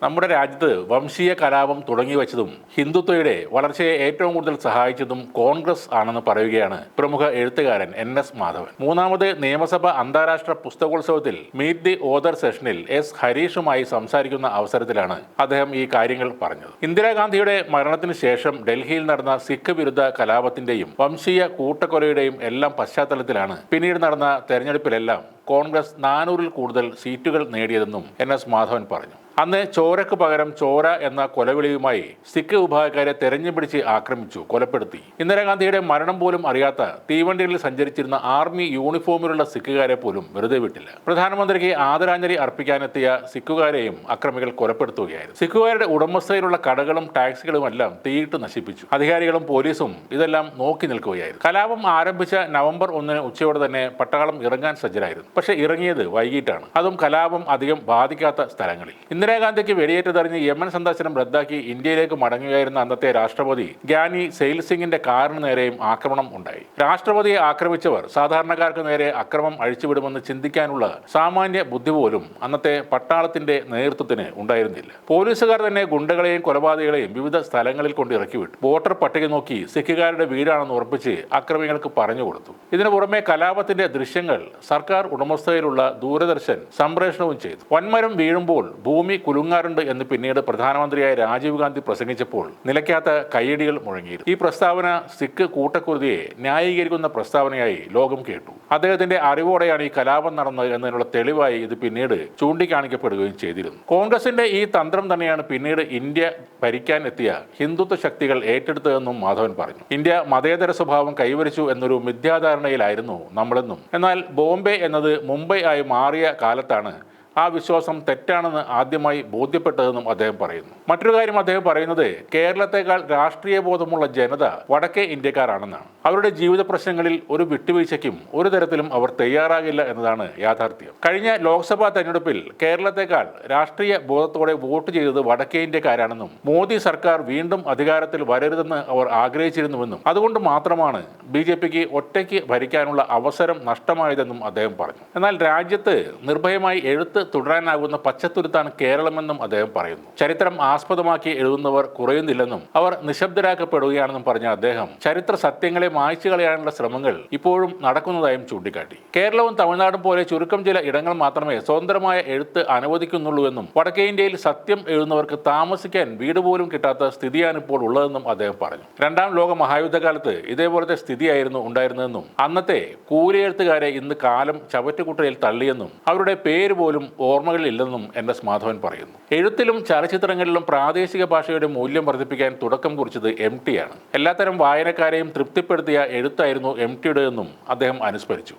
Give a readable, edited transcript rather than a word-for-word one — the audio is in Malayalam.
നമ്മുടെ രാജ്യത്ത് വംശീയ കലാപം തുടങ്ങി വെച്ചതും ഹിന്ദുത്വയുടെ വളർച്ചയെ ഏറ്റവും കൂടുതൽ സഹായിച്ചതും കോൺഗ്രസ് ആണെന്ന് പറയുകയാണ് പ്രമുഖ എഴുത്തുകാരൻ NS മാധവൻ. മൂന്നാമത് നിയമസഭ അന്താരാഷ്ട്ര പുസ്തകോത്സവത്തിൽ മീറ്റ് ദി ഓതർ സെഷനിൽ S ഹരീഷുമായി സംസാരിക്കുന്ന അവസരത്തിലാണ് അദ്ദേഹം ഈ കാര്യങ്ങൾ പറഞ്ഞത്. ഇന്ദിരാഗാന്ധിയുടെ മരണത്തിന് ശേഷം ഡൽഹിയിൽ നടന്ന സിഖ് വിരുദ്ധ കലാപത്തിന്റെയും വംശീയ കൂട്ടക്കൊലയുടെയും എല്ലാം പശ്ചാത്തലത്തിലാണ് പിന്നീട് നടന്ന തെരഞ്ഞെടുപ്പിലെല്ലാം കോൺഗ്രസ് 400-ൽ കൂടുതൽ സീറ്റുകൾ നേടിയതെന്നും NS മാധവൻ പറഞ്ഞു. അന്ന് ചോരക്ക് പകരം ചോര എന്ന കൊലവിളിയുമായി സിഖ് വിഭാഗക്കാരെ തെരഞ്ഞുപിടിച്ച് ആക്രമിച്ചു, കൊലപ്പെടുത്തി. ഇന്ദിരാഗാന്ധിയുടെ മരണം പോലും അറിയാത്ത തീവണ്ടികളിൽ സഞ്ചരിച്ചിരുന്ന ആർമി യൂണിഫോമിലുള്ള സിഖുകാരെ പോലും വെറുതെ വിട്ടില്ല. പ്രധാനമന്ത്രിക്ക് ആദരാഞ്ജലി അർപ്പിക്കാനെത്തിയ സിഖുകാരെയും അക്രമികൾ കൊലപ്പെടുത്തുകയായിരുന്നു. സിഖുകാരുടെ ഉടമസ്ഥയിലുള്ള കടകളും ടാക്സികളുമെല്ലാം തീയിട്ട് നശിപ്പിച്ചു. അധികാരികളും പോലീസും ഇതെല്ലാം നോക്കി നിൽക്കുകയായിരുന്നു. കലാപം ആരംഭിച്ച നവംബർ 1 ഉച്ചയോടെ തന്നെ പട്ടാളം ഇറങ്ങാൻ സജ്ജരായിരുന്നു. പക്ഷേ ഇറങ്ങിയത് വൈകിട്ടാണ്, അതും കലാപം അധികം ബാധിക്കാത്ത സ്ഥലങ്ങളിൽ. ഇന്ദിരാഗാന്ധിക്ക് വെടിയേറ്റതറിഞ്ഞ് യമൻ സന്ദർശനം റദ്ദാക്കി ഇന്ത്യയിലേക്ക് മടങ്ങുകയായിരുന്ന അന്നത്തെ രാഷ്ട്രപതി ഗ്യാനി സെയിൽ സിംഗിന്റെ കാറിന് നേരെയും ആക്രമണം ഉണ്ടായി. രാഷ്ട്രപതിയെ ആക്രമിച്ചവർ സാധാരണക്കാർക്ക് നേരെ അക്രമം അഴിച്ചുവിടുമെന്ന് ചിന്തിക്കാനുള്ള സാമാന്യ ബുദ്ധി പോലും അന്നത്തെ പട്ടാളത്തിന്റെ നേതൃത്വത്തിന് ഉണ്ടായിരുന്നില്ല. പോലീസുകാർ തന്നെ ഗുണ്ടകളെയും കൊലപാതകളെയും വിവിധ സ്ഥലങ്ങളിൽ കൊണ്ട് ഇറക്കിവിട്ടു. വോട്ടർ പട്ടിക നോക്കി സിഖുകാരുടെ വീടാണെന്ന് ഉറപ്പിച്ച് അക്രമികൾക്ക് പറഞ്ഞു കൊടുത്തു. ഇതിനു പുറമെ കലാപത്തിന്റെ ദൃശ്യങ്ങൾ സർക്കാർ ഉടമസ്ഥയിലുള്ള ദൂരദർശൻ സംപ്രേഷണവും ചെയ്തു. വൻമരം വീഴുമ്പോൾ ഭൂമി കുലുങ്ങാറുണ്ട് എന്ന് പിന്നീട് പ്രധാനമന്ത്രിയായ രാജീവ് ഗാന്ധി പ്രസംഗിച്ചപ്പോൾ നിലയ്ക്കാത്ത കയ്യടികൾ മുഴങ്ങിയിരുന്നു. ഈ പ്രസ്താവന സിഖ് കൂട്ടക്കുരുതിയെ ന്യായീകരിക്കുന്ന പ്രസ്താവനയായി ലോകം കേട്ടു. അദ്ദേഹത്തിന്റെ അറിവോടെയാണ് ഈ കലാപം നടന്നത് എന്നതിനുള്ള തെളിവായി ഇത് പിന്നീട് ചൂണ്ടിക്കാണിക്കപ്പെടുകയും ചെയ്തിരുന്നു. കോൺഗ്രസിന്റെ ഈ തന്ത്രം തന്നെയാണ് പിന്നീട് ഇന്ത്യ ഭരിക്കാൻ എത്തിയ ഹിന്ദുത്വ ശക്തികൾ ഏറ്റെടുത്തതെന്നും മാധവൻ പറഞ്ഞു. ഇന്ത്യ മതേതര സ്വഭാവം കൈവരിച്ചു എന്നൊരു മിഥ്യാധാരണയിലായിരുന്നു നമ്മളെന്നും, എന്നാൽ ബോംബെ എന്നത് മുംബൈ ആയി മാറിയ കാലത്താണ് ആ വിശ്വാസം തെറ്റാണെന്ന് ആദ്യമായി ബോധ്യപ്പെട്ടതെന്നും അദ്ദേഹം പറയുന്നു. മറ്റൊരു കാര്യം അദ്ദേഹം പറയുന്നത് കേരളത്തെക്കാൾ രാഷ്ട്രീയ ബോധമുള്ള ജനത വടക്കേ ഇന്ത്യക്കാരാണെന്നാണ്. അവരുടെ ജീവിത പ്രശ്നങ്ങളിൽ ഒരു വിട്ടുവീഴ്ചയ്ക്കും ഒരു തരത്തിലും അവർ തയ്യാറാകില്ല എന്നതാണ് യാഥാർത്ഥ്യം. കഴിഞ്ഞ ലോക്സഭാ തെരഞ്ഞെടുപ്പിൽ കേരളത്തെക്കാൾ രാഷ്ട്രീയ ബോധത്തോടെ വോട്ട് ചെയ്തത് വടക്കേ ഇന്ത്യക്കാരാണെന്നും മോദി സർക്കാർ വീണ്ടും അധികാരത്തിൽ വരരുതെന്ന് അവർ ആഗ്രഹിച്ചിരുന്നുവെന്നും അതുകൊണ്ട് മാത്രമാണ് BJPക്ക് ഒറ്റയ്ക്ക് ഭരിക്കാനുള്ള അവസരം നഷ്ടമായതെന്നും അദ്ദേഹം പറഞ്ഞു. എന്നാൽ രാജ്യത്ത് നിർഭയമായി എഴുത്ത് തുടരാനാകുന്ന പച്ചത്തുരുത്താണ് കേരളമെന്നും അദ്ദേഹം പറയുന്നു. ചരിത്രം ആസ്പദമാക്കി എഴുതുന്നവർ കുറയുന്നില്ലെന്നും അവർ നിശബ്ദരാക്കപ്പെടുകയാണെന്നും പറഞ്ഞ അദ്ദേഹം ചരിത്ര സത്യങ്ങളെ മായ്ച്ചു കളയാനുള്ള ശ്രമങ്ങൾ ഇപ്പോഴും നടക്കുന്നതായും ചൂണ്ടിക്കാട്ടി. കേരളവും തമിഴ്നാടും പോലെ ചുരുക്കം ചില ഇടങ്ങൾ മാത്രമേ സ്വതന്ത്രമായ എഴുത്ത് അനുവദിക്കുന്നുള്ളൂവെന്നും വടക്കേ ഇന്ത്യയിൽ സത്യം എഴുതുന്നവർക്ക് താമസിക്കാൻ വീട് പോലും കിട്ടാത്ത സ്ഥിതിയാണ് ഇപ്പോൾ ഉള്ളതെന്നും അദ്ദേഹം പറഞ്ഞു. രണ്ടാം ലോക മഹായുദ്ധകാലത്ത് ഇതേപോലത്തെ സ്ഥിതിയായിരുന്നു ഉണ്ടായിരുന്നതെന്നും അന്നത്തെ കൂലിയെഴുത്തുകാരെ ഇന്ന് കാലം ചവറ്റുകുട്ടയിൽ തള്ളിയെന്നും അവരുടെ പേര് പോലും ഓർമ്മകളിലില്ലെന്നും NS മാധവൻ പറയുന്നു. എഴുത്തിലും ചലച്ചിത്രങ്ങളിലും പ്രാദേശിക ഭാഷയുടെ മൂല്യം വർദ്ധിപ്പിക്കാൻ തുടക്കം കുറിച്ചത് MT ആണ്. എല്ലാത്തരം വായനക്കാരെയും തൃപ്തിപ്പെടുത്തിയ എഴുത്തായിരുന്നു MTയുടേതെന്നും അദ്ദേഹം അനുസ്മരിച്ചു.